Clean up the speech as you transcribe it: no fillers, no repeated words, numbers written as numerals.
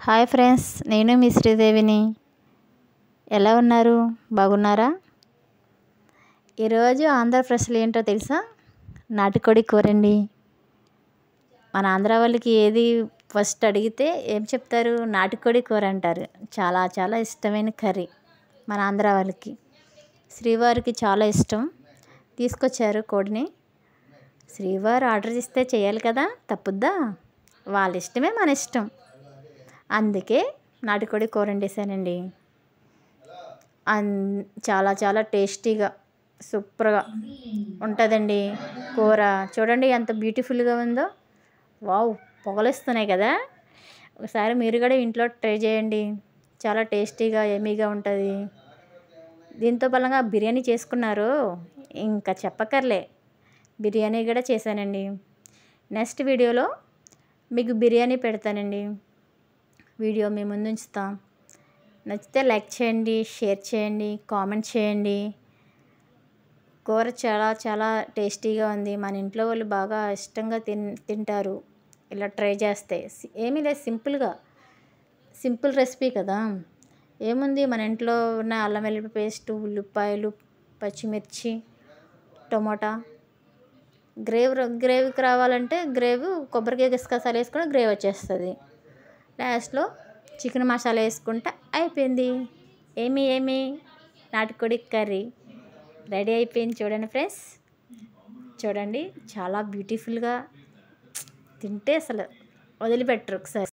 Hi friends, నేను మీ శ్రీదేవిని. ఎలా ఉన్నారు? బాగున్నారా? ఈరోజు ఆంధ్ర స్పెషల్ ఏంటో తెలుసా? నాటుకోడి కూరండి. మన ఆంధ్ర వాళ్ళకి ఏది ఫస్ట్ అడిగితే ఏం చెప్తారు? నాటుకోడి కూర అంటారు. చాలా చాలా ఇష్టమైన కర్రీ మన ఆంధ్ర వాళ్ళకి. శ్రీవారికి చాలా ఇష్టం. తీసుకొచ్చారు కోడిని. శ్రీవారు ఆర్డర్ ఇస్తే చేయాలి కదా, తప్పుద్దా? వాళ్ళ ఇష్టమే మన ఇష్టం. అందుకే నాటుకోడి కూర వండేసానండి. చాలా చాలా టేస్టీగా సూపర్గా ఉంటుందండి కూర. చూడండి ఎంత బ్యూటిఫుల్గా ఉందో. వావ్, పొగలేస్తున్నాయి కదా. ఒకసారి మీరు కూడా ఇంట్లో ట్రై చేయండి. చాలా టేస్టీగా ఎమీగా ఉంటుంది. దీంతో బలంగా బిర్యానీ చేసుకున్నారు, ఇంకా చెప్పకర్లే. బిర్యానీ కూడా చేశానండి. నెక్స్ట్ వీడియోలో మీకు బిర్యానీ పెడతానండి. వీడియో మీ ముందు ఉంచుతాం. నచ్చితే లైక్ చేయండి, షేర్ చేయండి, కామెంట్ చేయండి. కూర చాలా చాలా టేస్టీగా ఉంది. మన ఇంట్లో వాళ్ళు బాగా ఇష్టంగా తింటారు ఇలా ట్రై చేస్తే. ఏమీ లేదు, సింపుల్ రెసిపీ కదా. ఏముంది, మన ఇంట్లో ఉన్న అల్లం వెల్లుల్లి పేస్టు, ఉల్లిపాయలు, పచ్చిమిర్చి, టమోటా. గ్రేవీకి రావాలంటే కొబ్బరికాయ గసగసాలు వేసుకొని గ్రేవీ వచ్చేస్తుంది. లాస్ట్లో చికెన్ మసాలా వేసుకుంటే అయిపోయింది. ఏమి నాటుకోడి కర్రీ రెడీ అయిపోయింది. చూడండి ఫ్రెండ్స్, చూడండి చాలా బ్యూటిఫుల్గా. తింటే అసలు వదిలిపెట్టరు ఒకసారి.